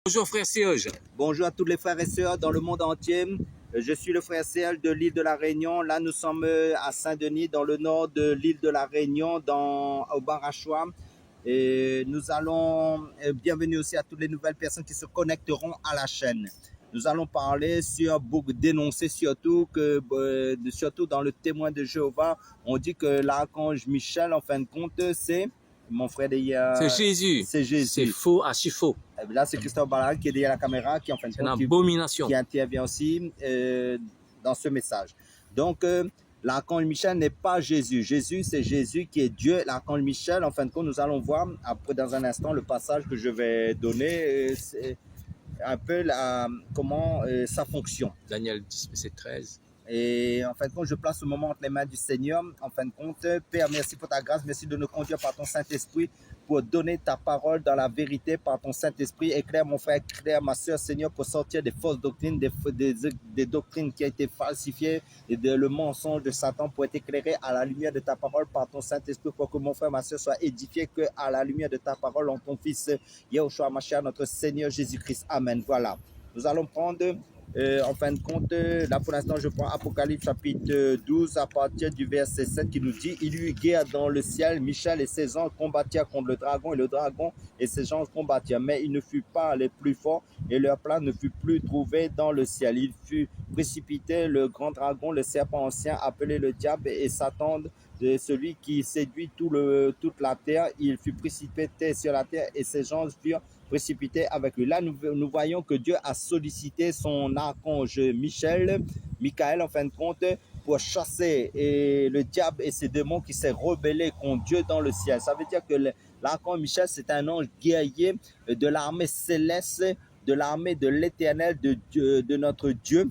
Bonjour frère Serge. Bonjour à tous les frères et sœurs dans le monde entier. Je suis le frère Serge de l'île de la Réunion. Là, nous sommes à Saint-Denis, dans le nord de l'île de la Réunion, au Barachois. Et nous allons, bienvenue aussi à toutes les nouvelles personnes qui se connecteront à la chaîne. Nous allons parler dénoncer surtout surtout dans le témoin de Jéhovah, on dit que l'archange Michel, en fin de compte, c'est mon frère d'hier. C'est Jésus. C'est Jésus. C'est faux, archi faux. Là, c'est Christophe Ballag qui est derrière la caméra, qui en fin de compte, abomination. Qui intervient aussi dans ce message. Donc, l'archange Michel n'est pas Jésus. Jésus, c'est Jésus qui est Dieu. L'archange Michel, en fin de compte, nous allons voir après, dans un instant, le passage que je vais donner, c'est un peu comment ça fonctionne. Daniel 10, verset 13. Et en fin de compte, je place ce moment entre les mains du Seigneur. En fin de compte, Père, merci pour ta grâce, merci de nous conduire par ton Saint-Esprit pour donner ta parole dans la vérité par ton Saint-Esprit. Éclaire mon frère, éclaire ma soeur, Seigneur, pour sortir des fausses doctrines, des doctrines qui ont été falsifiées et le mensonge de Satan pour être éclairé à la lumière de ta parole par ton Saint-Esprit pour que mon frère, ma soeur soit édifié que à la lumière de ta parole en ton Fils, Yahushua Mashiach, notre Seigneur Jésus-Christ. Amen. Voilà. Nous allons prendre... en fin de compte, là pour l'instant, je prends Apocalypse chapitre 12 à partir du verset 7 qui nous dit « Il y eut guerre dans le ciel, Michel et ses anges combattirent contre le dragon et le dragon et ses anges combattirent. Mais il ne fut pas les plus forts et leur plan ne fut plus trouvé dans le ciel. Il fut précipité le grand dragon, le serpent ancien appelé le diable et Satan, de celui qui séduit toute la terre. Il fut précipité sur la terre et ses anges furent précipité avec lui. Là, nous voyons que Dieu a sollicité son archange Michael, en fin de compte, pour chasser le diable et ses démons qui s'est rebellé contre Dieu dans le ciel. Ça veut dire que l'archange Michel, c'est un ange guerrier de l'armée céleste, de l'armée de l'Éternel, de notre Dieu,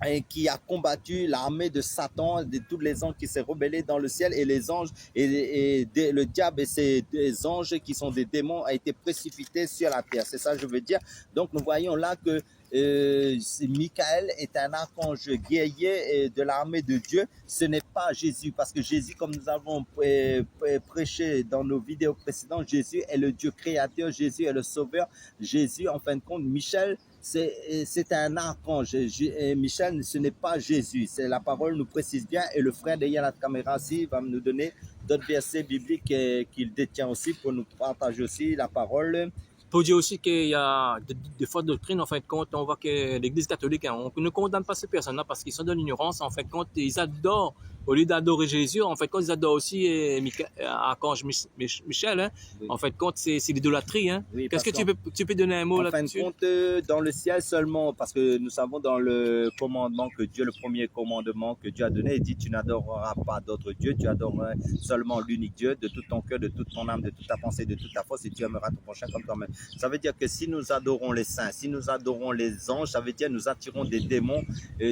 et qui a combattu l'armée de Satan, de tous les anges qui s'est rebellés dans le ciel, et les anges le diable et ses anges qui sont des démons a été précipités sur la terre. C'est ça que je veux dire. Donc nous voyons là que Michael est un archange guerrier de l'armée de Dieu. Ce n'est pas Jésus, parce que Jésus, comme nous avons prêché dans nos vidéos précédentes, Jésus est le Dieu créateur, Jésus est le sauveur. Jésus, en fin de compte, Michel, c'est un archange. Michel, ce n'est pas Jésus. C'est la parole nous précise bien, et le frère derrière la caméra aussi va nous donner d'autres versets bibliques qu'il détient aussi pour nous partager aussi la parole. Pour dire aussi qu'il y a des fausses doctrines, en fin de compte, on voit que l'Église catholique, on ne condamne pas ces personnes-là parce qu'ils sont dans l'ignorance. En fin de compte, ils adorent, au lieu d'adorer Jésus, en fait, quand ils adorent aussi Archange Michel, hein. Oui. En fin de compte, c'est l'idolâtrie. Hein. Oui, qu'est-ce que tu peux donner un mot là-dessus? En fin de compte, dans le ciel seulement, parce que nous savons dans le commandement que Dieu, le premier commandement que Dieu a donné, il dit tu n'adoreras pas d'autre Dieu, tu adoreras seulement l'unique Dieu de tout ton cœur, de toute ton âme, de toute ta pensée, de toute ta force, et tu aimeras ton prochain comme toi-même. Ça veut dire que si nous adorons les saints, si nous adorons les anges, ça veut dire que nous attirons des démons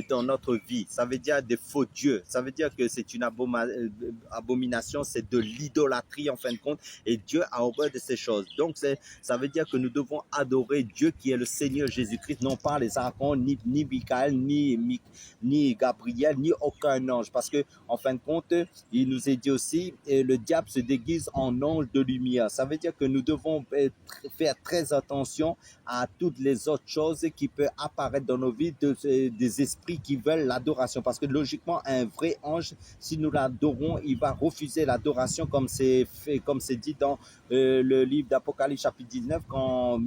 dans notre vie. Ça veut dire des faux dieux. Ça veut dire que c'est une abomination, c'est de l'idolâtrie en fin de compte. Et Dieu a horreur de ces choses. Donc ça veut dire que nous devons adorer Dieu qui est le Seigneur Jésus-Christ, non pas les archanges, ni Michael, ni Gabriel, ni aucun ange. Parce que en fin de compte, il nous est dit aussi, le diable se déguise en ange de lumière. Ça veut dire que nous devons faire très attention à toutes les autres choses qui peuvent apparaître dans nos vies, des esprits qui veulent l'adoration. Parce que logiquement, un vrai ange, si nous l'adorons, il va refuser l'adoration comme c'est dit dans le livre d'Apocalypse chapitre 19, quand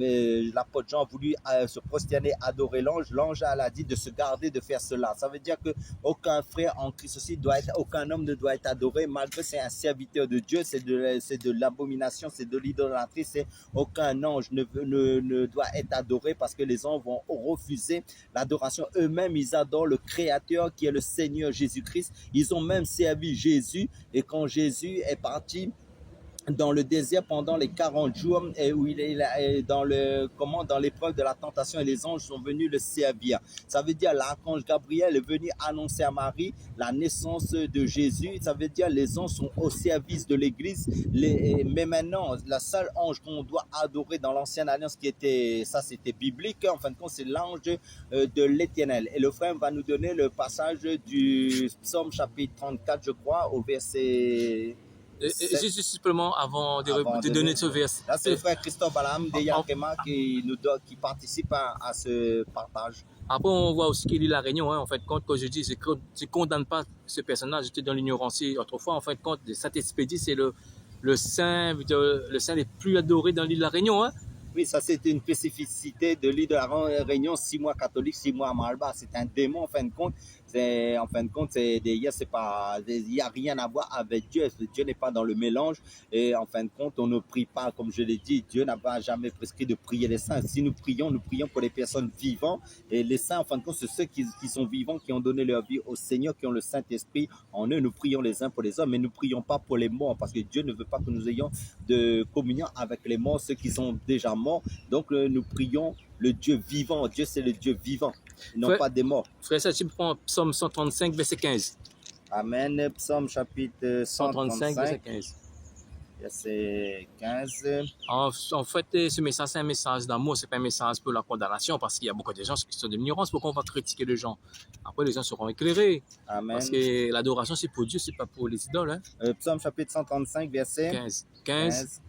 l'apôtre Jean a voulu se prosterner, adorer l'ange, l'ange a dit de se garder de faire cela. Ça veut dire que aucun frère en Christ aussi aucun homme ne doit être adoré, malgré c'est un serviteur de Dieu, c'est de l'abomination, c'est de l'idolâtrie, c'est aucun ange ne doit être adoré, parce que les anges vont refuser l'adoration. Eux-mêmes, ils adorent le Créateur qui est le Seigneur Jésus-Christ. Ils ont même servi Jésus, et quand Jésus est parti dans le désert pendant les 40 jours, et où il est dans l'épreuve de la tentation, et les anges sont venus le servir. Ça veut dire l'archange Gabriel est venu annoncer à Marie la naissance de Jésus. Ça veut dire les anges sont au service de l'Église. Mais maintenant, la seule ange qu'on doit adorer dans l'ancienne alliance, c'était biblique, en fin de compte, c'est l'ange de l'Éternel. Et le frère va nous donner le passage du psaume chapitre 34, je crois, au verset Et juste simplement avant Avant de de donner nous- ce verset. Là, c'est le frère Christophe Balam de En- Yakema qui participe à ce partage. Après, on voit aussi qu'il lit la réunion. Hein. En fait, quand je dis, je ne condamne pas ce personnage, j'étais dans l'ignorance autrefois. En fait, quand le Saint-Expédie, c'est le saint les plus adorés dans l'île de la Réunion. Hein. Oui, ça c'était une spécificité de l'île de la Réunion, 6 mois catholique, 6 mois Malba. C'est un démon en fin de compte. En fin de compte, il n'y a rien à voir avec Dieu. Dieu n'est pas dans le mélange. Et en fin de compte, on ne prie pas, comme je l'ai dit, Dieu n'a pas jamais prescrit de prier les saints. Si nous prions pour les personnes vivantes. Et les saints, en fin de compte, c'est ceux qui sont vivants, qui ont donné leur vie au Seigneur, qui ont le Saint-Esprit en eux. Nous prions les uns pour les autres, mais nous ne prions pas pour les morts, parce que Dieu ne veut pas que nous ayons de communion avec les morts, ceux qui sont déjà morts. Donc, nous prions le Dieu vivant. Dieu, c'est le Dieu vivant, non Frère- pas des morts. Frère, ça, tu prends Psaume 135, verset 15. Amen. Psaume chapitre 135, verset 135, 15. verset 15. En fait, ce message, c'est un message d'amour, c'est pas un message pour la condamnation, parce qu'il y a beaucoup de gens qui sont de l'ignorance. Pourquoi on va critiquer les gens? Après, les gens seront éclairés. Amen. Parce que l'adoration, c'est pour Dieu, c'est pas pour les idoles. Hein. Psaume chapitre 135, verset 15. 15.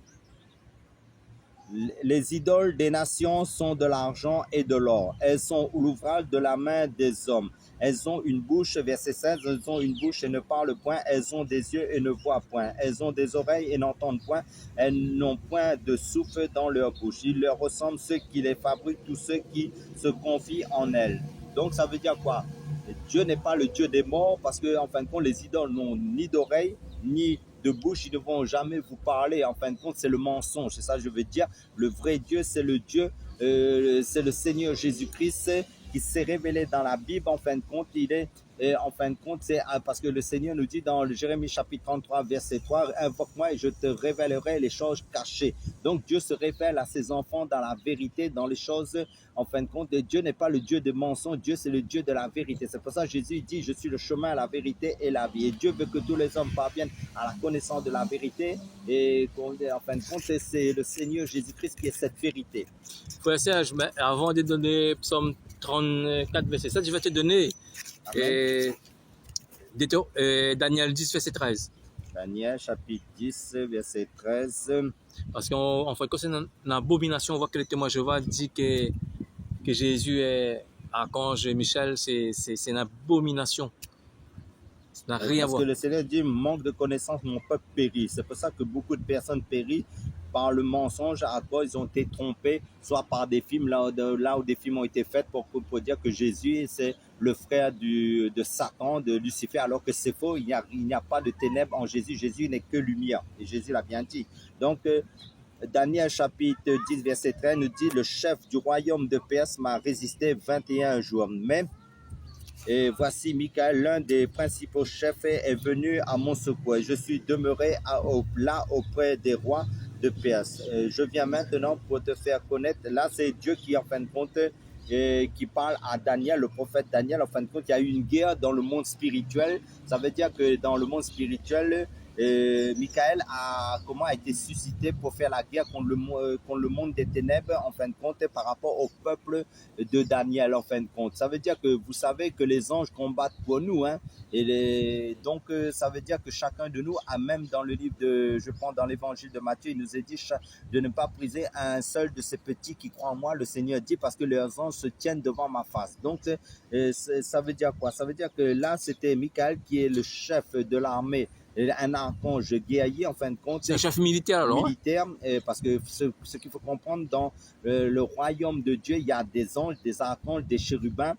Les idoles des nations sont de l'argent et de l'or. Elles sont l'ouvrage de la main des hommes. Elles ont une bouche, verset 16, elles ont une bouche et ne parlent point. Elles ont des yeux et ne voient point. Elles ont des oreilles et n'entendent point. Elles n'ont point de souffle dans leur bouche. Il leur ressemble ceux qui les fabriquent, tous ceux qui se confient en elles. Donc ça veut dire quoi? Dieu n'est pas le Dieu des morts, parce que en fin de compte, les idoles n'ont ni d'oreilles, ni de bouche, ils ne vont jamais vous parler. En fin de compte, c'est le mensonge. C'est ça que je veux dire. Le vrai Dieu, c'est le Dieu, c'est le Seigneur Jésus-Christ qui s'est révélé dans la Bible. En fin de compte, en fin de compte, c'est parce que le Seigneur nous dit dans le Jérémie chapitre 33, verset 3, invoque-moi et je te révélerai les choses cachées. Donc Dieu se révèle à ses enfants dans la vérité, dans les choses. En fin de compte, Dieu n'est pas le Dieu de mensonge, Dieu c'est le Dieu de la vérité. C'est pour ça que Jésus dit, je suis le chemin, la vérité et la vie. Et Dieu veut que tous les hommes parviennent à la connaissance de la vérité. Et en fin de compte, c'est le Seigneur Jésus-Christ qui est cette vérité. Frère Serge, avant de donner Psaume 34, verset 7, je vais te donner Daniel 10, verset 13. Daniel chapitre 10, verset 13. Parce qu'en fait, quand c'est une abomination, on voit que le témoin de Jéhovah dit que Jésus est archange Michel, c'est une abomination. Ça n'a rien à Parce voir. que le Seigneur dit, manque de connaissance, mon peuple périt. C'est pour ça que beaucoup de personnes périssent par le mensonge, à quoi ils ont été trompés, soit par des films, là où des films ont été faits pour dire que Jésus, c'est le frère de Satan, de Lucifer, alors que c'est faux, il n'y a pas de ténèbres en Jésus. Jésus n'est que lumière, et Jésus l'a bien dit. Donc, Daniel chapitre 10, verset 13 nous dit, le chef du royaume de Perse m'a résisté 21 jours. Mais et voici Michael, l'un des principaux chefs, est venu à mon secours. Je suis demeuré là auprès des rois de Perse. Je viens maintenant pour te faire connaître. Là, c'est Dieu qui, en fin de compte, qui parle à Daniel, le prophète Daniel. En fin de compte, il y a eu une guerre dans le monde spirituel. Ça veut dire que dans le monde spirituel, Michael a été suscité pour faire la guerre contre le monde des ténèbres, en fin de compte, par rapport au peuple de Daniel, en fin de compte. Ça veut dire que vous savez que les anges combattent pour nous, hein, donc ça veut dire que chacun de nous a, même dans le livre je prends dans l'évangile de Matthieu, il nous est dit de ne pas briser un seul de ces petits qui croient en moi, le Seigneur dit, parce que leurs anges se tiennent devant ma face. Donc ça veut dire quoi? Ça veut dire que là, c'était Michael qui est le chef de l'armée, un archange guerrier, en fin de compte. C'est un chef militaire alors? Militaire, parce que ce qu'il faut comprendre, dans le royaume de Dieu, il y a des anges, des archanges, des chérubins,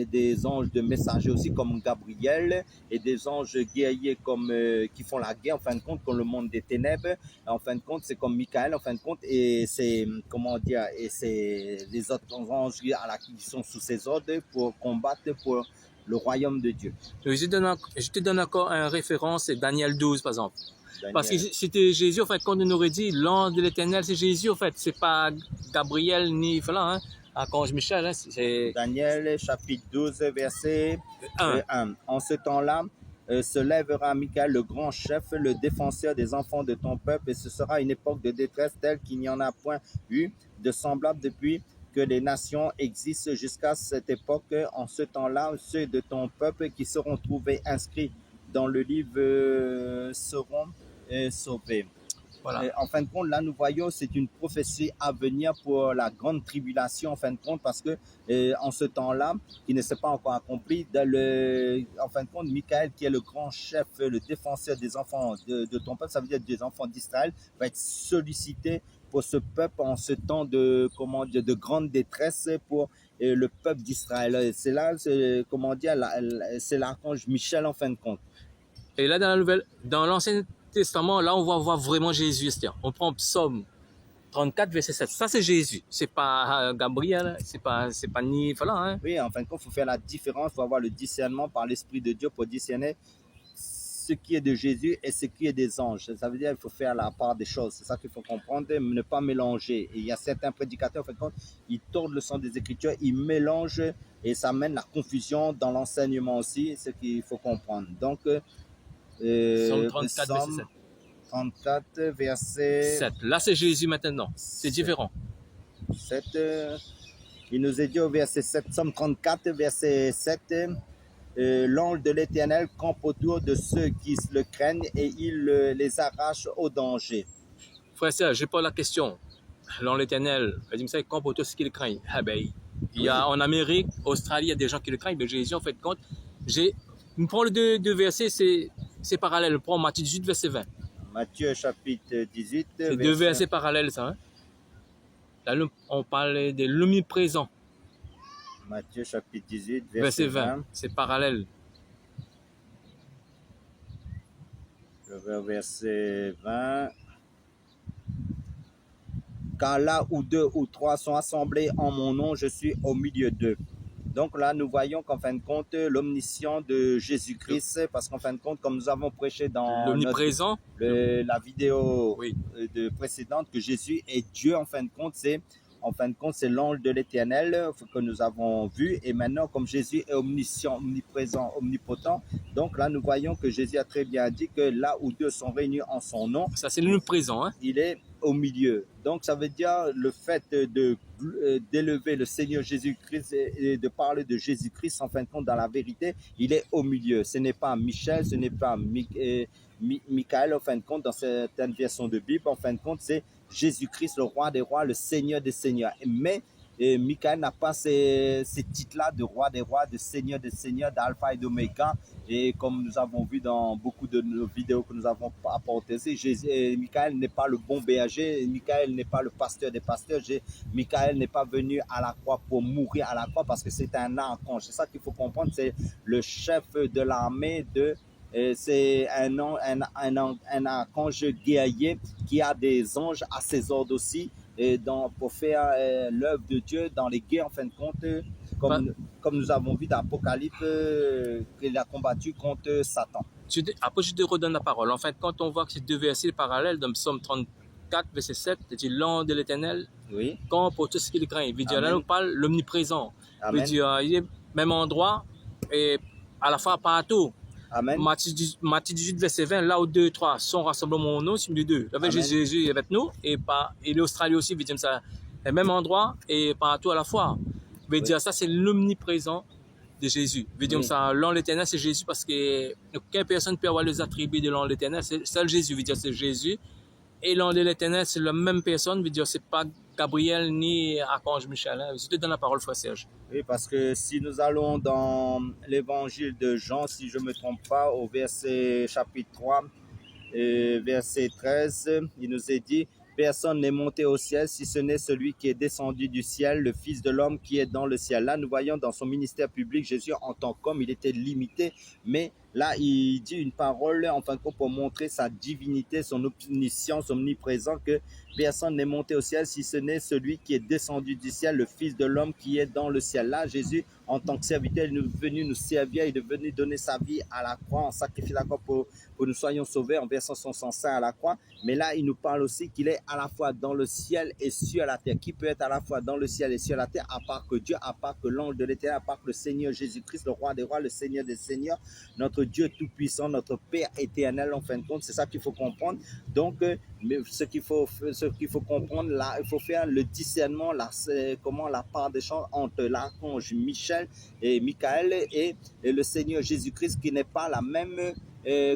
des anges de messagers aussi comme Gabriel, et des anges guerriers qui font la guerre, en fin de compte, contre le monde des ténèbres. En fin de compte, c'est comme Michael, en fin de compte, et c'est, et c'est les autres anges qui sont sous ses ordres pour combattre pour le royaume de Dieu. Je te donne encore une référence, c'est Daniel 12 par exemple. Daniel. Parce que c'était Jésus, en fait, quand on aurait dit l'ange de l'éternel, c'est Jésus, en fait, c'est pas Gabriel ni voilà, hein, archange Michel, hein, c'est Daniel chapitre 12, verset 1. En ce temps-là, se lèvera Michael, le grand chef, le défenseur des enfants de ton peuple, et ce sera une époque de détresse telle qu'il n'y en a point eu de semblable depuis que les nations existent jusqu'à cette époque. En ce temps-là, ceux de ton peuple qui seront trouvés inscrits dans le livre seront sauvés. Voilà. En fin de compte, là, nous voyons, c'est une prophétie à venir pour la grande tribulation, en fin de compte, parce que en ce temps-là, qui ne s'est pas encore accompli, en fin de compte, Michael, qui est le grand chef, le défenseur des enfants de ton peuple, ça veut dire des enfants d'Israël, va être sollicité pour ce peuple en ce temps de, comment dire, de grande détresse pour le peuple d'Israël. C'est là, comment dire, c'est l'archange Michel, en fin de compte. Et là, dans l'Ancien Testament, là, on va voir vraiment Jésus. On prend Psaume 34, verset 7. Ça, c'est Jésus. C'est pas Gabriel, c'est pas ni, voilà, hein. Oui, en fin de compte, il faut faire la différence, il faut avoir le discernement par l'Esprit de Dieu pour discerner ce qui est de Jésus et ce qui est des anges. Ça veut dire qu'il faut faire la part des choses. C'est ça qu'il faut comprendre, ne pas mélanger. Et il y a certains prédicateurs, en fin de compte, ils tordent le sens des Écritures, ils mélangent et ça mène la confusion dans l'enseignement aussi, ce qu'il faut comprendre. Donc, Psaume 34, verset 7. 34, verset 7. Là, c'est Jésus maintenant. C'est différent. 7. Il nous est dit au verset 7, Psaume 34, verset 7, l'ange de l'Éternel campe autour de ceux qui le craignent et il les arrache au danger. Frère et sœur, j'ai pas la question. L'ange de l'Éternel, il me dit, campe autour de ceux qui le craignent. Ah ben, il y a en Amérique, Australie, il y a des gens qui le craignent, mais Jésus, en fait, compte, nous prenons les deux versets, c'est parallèle. Prends Matthieu 18, verset 20. Matthieu chapitre 18. C'est deux versets parallèles, ça. Hein? Là, on parle de l'omniprésent. Matthieu chapitre 18, verset 20. C'est parallèle. Verset 20. Car là où deux ou trois sont assemblés en mon nom, je suis au milieu d'eux. Donc là, nous voyons qu'en fin de compte, l'omniscience de Jésus-Christ, parce qu'en fin de compte, comme nous avons prêché dans l'omniprésent, la vidéo oui, précédente, que Jésus est Dieu, en fin de compte, c'est l'ange de l'Éternel que nous avons vu. Et maintenant, comme Jésus est omniscient, omniprésent, omnipotent, donc là, nous voyons que Jésus a très bien dit que là où deux sont réunis en son nom, ça c'est l'omniprésent, hein? Il est au milieu. Donc, ça veut dire le fait d'élever le Seigneur Jésus-Christ et de parler de Jésus-Christ, en fin de compte, dans la vérité, il est au milieu. Ce n'est pas Michel, ce n'est pas Michael, en fin de compte, dans certaines versions de Bible, en fin de compte, c'est Jésus-Christ, le roi des rois, le Seigneur des seigneurs. Mais Michael n'a pas ces titres-là de roi des rois, de seigneur des seigneurs, d'alpha et d'oméga. Et comme nous avons vu dans beaucoup de nos vidéos que nous avons apportées, Michael n'est pas le bon berger, Michael n'est pas le pasteur des pasteurs, Michael n'est pas venu à la croix pour mourir à la croix parce que c'est un archange. C'est ça qu'il faut comprendre, c'est le chef de l'armée c'est un archange guerrier qui a des anges à ses ordres aussi pour faire l'œuvre de Dieu dans les guerres, en fin de compte, comme nous avons vu dans l'Apocalypse, qu'il a combattu contre Satan. Après, je te redonne la parole. En fait, quand on voit que ces deux versets parallèles dans Psaume 34, verset 7, c'est l'ange de l'Éternel, oui, quand pour tout ce qu'il craint. Là, on parle l'omniprésent. Il est même endroit et à la fois partout. Amen. Matthieu 18, verset 20, là où deux et trois sont rassemblés au mon nom, c'est les deux. Avec Jésus est avec nous et l'Australie aussi, veut dire ça, le même endroit et partout à la fois. Veut dire ça, c'est l'omniprésent de Jésus. Veut dire ça, l'ange de l'Éternel, c'est Jésus parce que aucune personne ne peut avoir les attributs de l'ange de l'Éternel, c'est seul Jésus, veut dire c'est Jésus. Et l'ange de l'Éternel, c'est la même personne, veut dire c'est pas Gabriel ni Archange Michel. Hein. Je te donne la parole, frère Serge. Oui, parce que si nous allons dans l'évangile de Jean, si je ne me trompe pas, au verset chapitre 3, verset 13, il nous est dit, personne n'est monté au ciel si ce n'est celui qui est descendu du ciel, le Fils de l'homme qui est dans le ciel. Là, nous voyons dans son ministère public, Jésus en tant qu'homme, il était limité, mais là, il dit une parole, en fin de compte, pour montrer sa divinité, son omniscience, son omniprésence, que personne n'est monté au ciel si ce n'est celui qui est descendu du ciel, le Fils de l'homme qui est dans le ciel. Là, Jésus, en tant que serviteur, il est venu nous servir, il est venu donner sa vie à la croix, en sacrifiant la croix pour nous soyons sauvés, en versant son sang saint à la croix. Mais là, il nous parle aussi qu'il est à la fois dans le ciel et sur la terre. Qui peut être à la fois dans le ciel et sur la terre, à part que Dieu, à part que l'ange de l'Éternel, à part que le Seigneur Jésus-Christ, le roi des rois, le Seigneur des seigneurs, notre Dieu tout-puissant, notre Père éternel, en fin de compte, c'est ça qu'il faut comprendre. Donc, ce qu'il faut comprendre, là, il faut faire le discernement, la part des choses entre l'archange Michel et Michael et le Seigneur Jésus-Christ, qui n'est pas la même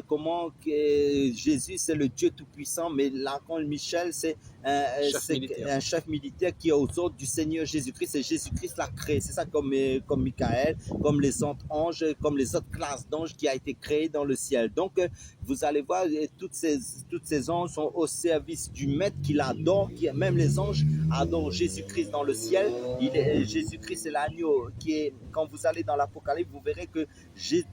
comment Jésus c'est le Dieu Tout-Puissant, mais l'archange Michel c'est un chef militaire qui est aux ordres du Seigneur Jésus-Christ, et Jésus-Christ l'a créé. C'est ça comme Michael, comme les autres anges, comme les autres classes d'anges qui a été créé dans le ciel. Donc vous allez voir, toutes ces anges sont au service du Maître qui l'adore, même les anges adorent Jésus-Christ dans le ciel. Jésus-Christ est l'agneau qui est, quand vous allez dans l'Apocalypse, vous verrez que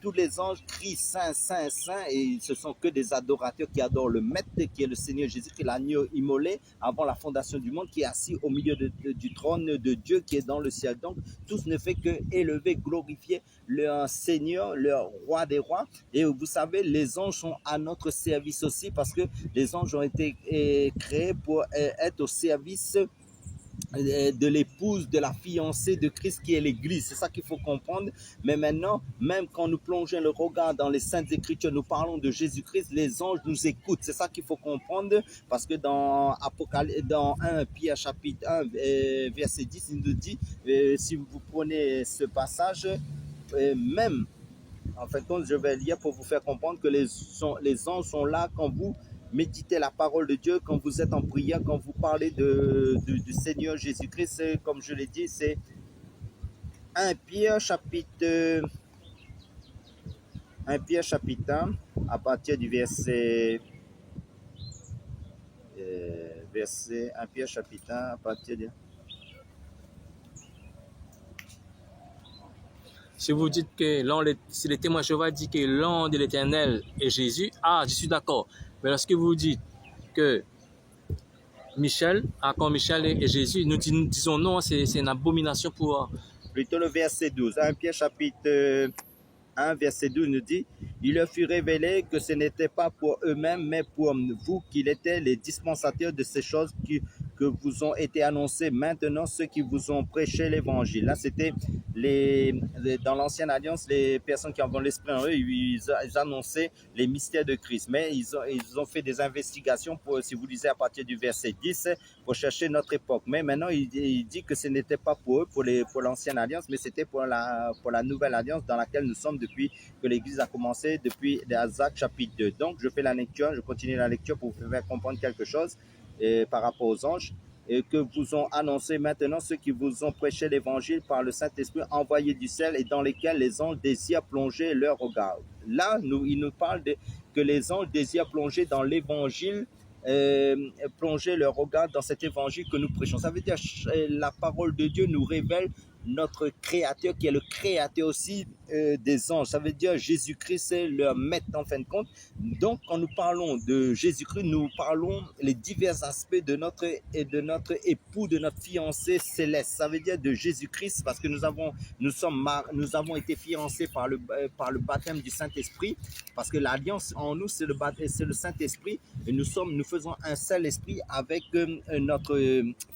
tous les anges crient Saint, Saint, Saint, et ce sont que des adorateurs qui adorent le Maître, qui est le Seigneur Jésus, qui est l'agneau immolé avant la fondation du monde, qui est assis au milieu du trône de Dieu qui est dans le ciel. Donc, tous ne fait que élever, glorifier leur Seigneur, leur roi des rois. Et vous savez, les anges sont à notre service aussi, parce que les anges ont été créés pour être au service de l'épouse, de la fiancée de Christ qui est l'Église. C'est ça qu'il faut comprendre. Mais maintenant, même quand nous plongeons le regard dans les Saintes Écritures, nous parlons de Jésus-Christ, les anges nous écoutent. C'est ça qu'il faut comprendre, parce que dans 1 Pierre chapitre 1, verset 10, il nous dit, si vous prenez ce passage, même, en fin de compte, je vais lire pour vous faire comprendre que les anges sont là quand vous méditez la parole de Dieu, quand vous êtes en prière, quand vous parlez du Seigneur Jésus-Christ. Comme je l'ai dit, c'est 1 Pierre chapitre 1, à partir du verset 1 Pierre chapitre 1, à partir de... Si vous dites que si les témoins de Jéhovah disent que l'an de l'Éternel est Jésus, je suis d'accord. Mais lorsque vous dites que quand Michel est Jésus, nous disons non, c'est une abomination pour... Plutôt le verset 12. 1 Pierre chapitre 1, verset 12 nous dit, « Il leur fut révélé que ce n'était pas pour eux-mêmes, mais pour vous qu'il était les dispensateurs de ces choses que vous ont été annoncées maintenant, ceux qui vous ont prêché l'évangile. » Là, c'était dans l'ancienne alliance, les personnes qui avaient l'esprit en eux, ils annonçaient les mystères de Christ. Mais ils ont fait des investigations, si vous lisez à partir du verset 10, pour chercher notre époque. Mais maintenant, il dit que ce n'était pas pour eux, pour l'ancienne alliance, mais c'était pour la nouvelle alliance dans laquelle nous sommes depuis que l'Église a commencé, depuis Actes chapitre 2. Donc, je fais la lecture, je continue la lecture pour vous faire comprendre quelque chose par rapport aux anges, et que vous ont annoncé maintenant ceux qui vous ont prêché l'évangile par le Saint-Esprit envoyé du ciel, et dans lesquels les anges désirent plonger leur regard. Là, il nous parle que les anges désirent plonger dans l'évangile, plonger leur regard dans cet évangile que nous prêchons. Ça veut dire la parole de Dieu nous révèle notre créateur qui est le créateur aussi des anges. Ça veut dire Jésus-Christ c'est leur maître en fin de compte. Donc quand nous parlons de Jésus-Christ, nous parlons les divers aspects de notre époux, de notre fiancé céleste. Ça veut dire de Jésus-Christ, parce que nous avons été fiancés par le baptême du Saint-Esprit, parce que l'alliance en nous c'est le Saint-Esprit, et nous faisons un seul esprit avec notre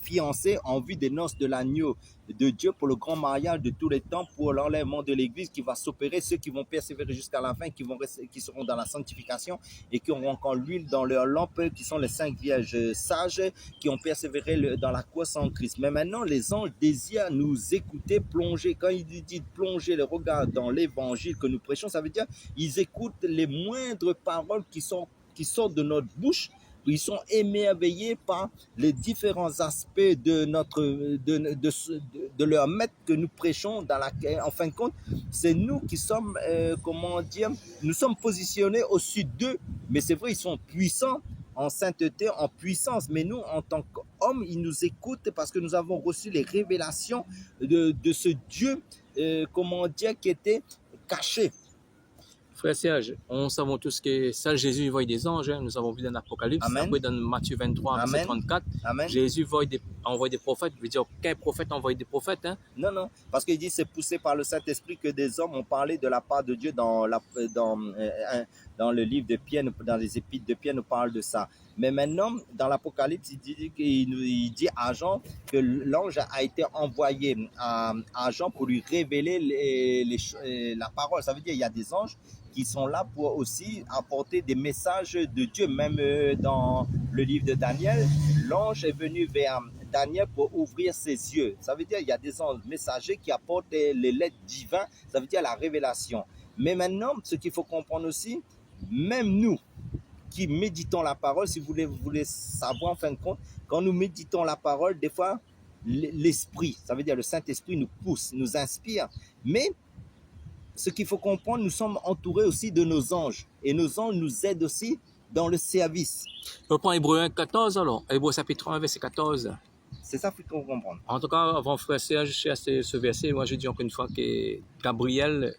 fiancé en vue des noces de l'agneau de Dieu, pour le grand mariage de tous les temps, pour l'enlèvement de l'Église qui va s'opérer, ceux qui vont persévérer jusqu'à la fin, qui seront dans la sanctification et qui auront encore l'huile dans leur lampe, qui sont les 5 vierges sages qui ont persévéré dans la course en Christ. Mais maintenant, les anges désirent nous écouter, plonger. Quand il dit plonger le regard dans l'évangile que nous prêchons, ça veut dire ils écoutent les moindres paroles qui sortent de notre bouche. Ils sont émerveillés par les différents aspects de leur maître que nous prêchons, dans laquelle, en fin de compte, c'est nous qui sommes, nous sommes positionnés au-dessus d'eux. Mais c'est vrai, ils sont puissants en sainteté, en puissance. Mais nous, en tant qu'hommes, ils nous écoutent parce que nous avons reçu les révélations de ce Dieu, qui était caché. Frère Serge, on sait tous que seul Jésus voit des anges. Nous avons vu dans l'Apocalypse. Après, dans Matthieu 23, verset 34, Amen. Jésus envoie des prophètes. Je veux dire, quel prophète envoie des prophètes? Non, parce qu'il dit c'est poussé par le Saint-Esprit que des hommes ont parlé de la part de Dieu dans le livre de Pierre, dans les épîtres de Pierre, nous parle de ça. Mais maintenant, dans l'Apocalypse, il dit à Jean que l'ange a été envoyé à Jean pour lui révéler la parole. Ça veut dire qu'il y a des anges qui sont là pour aussi apporter des messages de Dieu. Même dans le livre de Daniel, l'ange est venu vers Daniel pour ouvrir ses yeux. Ça veut dire qu'il y a des anges messagers qui apportent les lettres divines. Ça veut dire la révélation. Mais maintenant, ce qu'il faut comprendre aussi, même nous qui méditons la parole, si vous voulez savoir en fin de compte, quand nous méditons la parole, des fois, l'esprit, ça veut dire le Saint-Esprit nous pousse, nous inspire, mais ce qu'il faut comprendre, nous sommes entourés aussi de nos anges, et nos anges nous aident aussi dans le service. On prend Hébreu 1, 14 alors. Hébreu chapitre 1, verset 14. C'est ça qu'il faut comprendre. En tout cas, avant frère Serge, ce verset, moi je dis encore une fois que Gabriel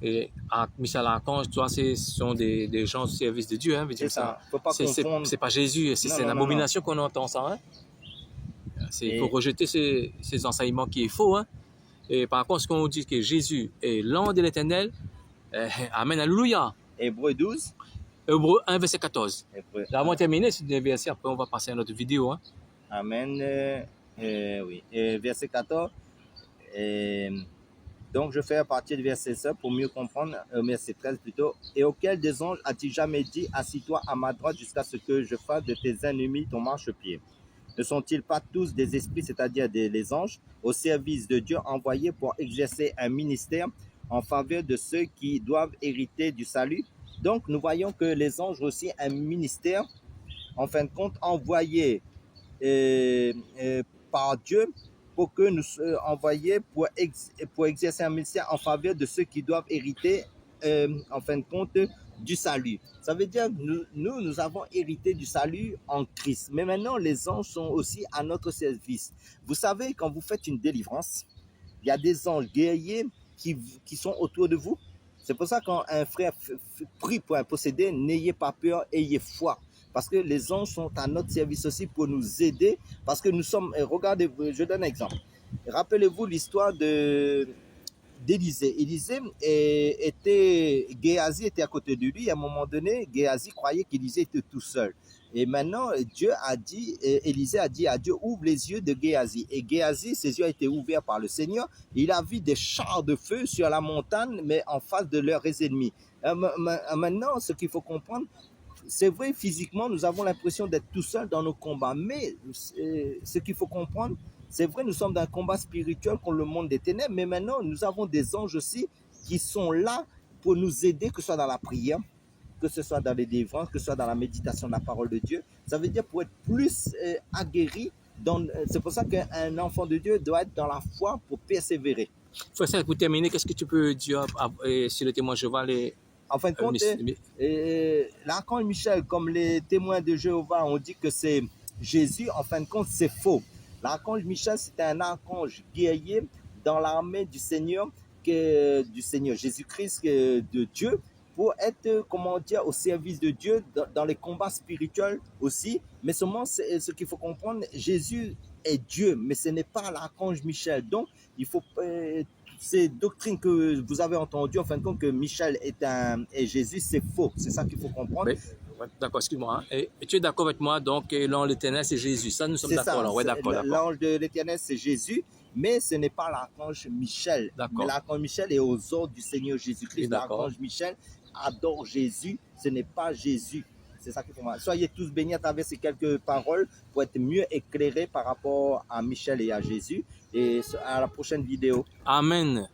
et Michel Archange, toi, ce sont des gens au service de Dieu. Hein, c'est ça. Faut pas confondre. C'est pas Jésus, c'est une abomination qu'on entend ça. Hein. Il faut rejeter ces enseignements qui est faux. Hein. Et par contre, ce qu'on dit que Jésus est l'ange de l'Éternel, amen, alléluia. Hébreu 12. Hébreu 1, verset 14. Hébreu Avant de terminer ce verset, après on va passer à notre vidéo. Hein. Amen. Oui. Verset 14. Donc, je fais à partir du verset 7 pour mieux comprendre, verset 13 plutôt. Et auquel des anges as-tu jamais dit, assis-toi à ma droite jusqu'à ce que je fasse de tes ennemis ton marchepied? Ne sont-ils pas tous des esprits, c'est-à-dire les anges, au service de Dieu, envoyés pour exercer un ministère en faveur de ceux qui doivent hériter du salut? Donc, nous voyons que les anges ont aussi un ministère, en fin de compte, envoyé par Dieu pour que nous envoyés pour exercer un ministère en faveur de ceux qui doivent hériter, en fin de compte, du salut. Ça veut dire que nous avons hérité du salut en Christ. Mais maintenant, les anges sont aussi à notre service. Vous savez, quand vous faites une délivrance, il y a des anges guerriers qui sont autour de vous. C'est pour ça que quand un frère prie pour un possédé, n'ayez pas peur, ayez foi. Parce que les anges sont à notre service aussi pour nous aider. Parce que nous sommes, regardez, je donne un exemple. Rappelez-vous l'histoire d'Élisée. Élisée Géasi était à côté de lui. À un moment donné, Géasi croyait qu'Élisée était tout seul. Et maintenant, Élisée a dit à Dieu, ouvre les yeux de Géasi. Et Géasi, ses yeux ont été ouverts par le Seigneur. Il a vu des chars de feu sur la montagne, mais en face de leurs ennemis. Maintenant, ce qu'il faut comprendre, c'est vrai, physiquement, nous avons l'impression d'être tout seuls dans nos combats. Mais ce qu'il faut comprendre, c'est vrai, nous sommes dans un combat spirituel contre le monde des ténèbres, mais maintenant, nous avons des anges aussi qui sont là pour nous aider, que ce soit dans la prière, que ce soit dans les délivrances, que ce soit dans la méditation de la parole de Dieu. Ça veut dire pour être plus aguerri. C'est pour ça qu'un enfant de Dieu doit être dans la foi pour persévérer. Frère, pour terminer, qu'est-ce que tu peux dire sur le témoin Jéhovah En fin de compte, l'archange Michel, comme les témoins de Jéhovah ont dit que c'est Jésus, en fin de compte, c'est faux. L'archange Michel, c'était un archange guerrier dans l'armée du Seigneur Jésus-Christ, de Dieu, pour être, comment dire, au service de Dieu dans les combats spirituels aussi. Mais seulement, ce qu'il faut comprendre, Jésus est Dieu, mais ce n'est pas l'archange Michel. Donc, il faut... ces doctrines que vous avez entendues, en fin de compte, que Michel est Jésus, c'est faux. C'est ça qu'il faut comprendre. Oui. D'accord, excuse-moi. Hein. Et tu es d'accord avec moi, donc l'ange de l'Éternel, c'est Jésus. Ça, nous sommes d'accord. Là. Ouais, d'accord. L'ange de l'Éternel, c'est Jésus, mais ce n'est pas l'archange Michel. Mais l'archange Michel est aux ordres du Seigneur Jésus-Christ. L'archange Michel adore Jésus, ce n'est pas Jésus. C'est ça qu'il faut voir. Soyez tous bénis à travers ces quelques paroles pour être mieux éclairés par rapport à Michel et à Jésus. Et à la prochaine vidéo. Amen.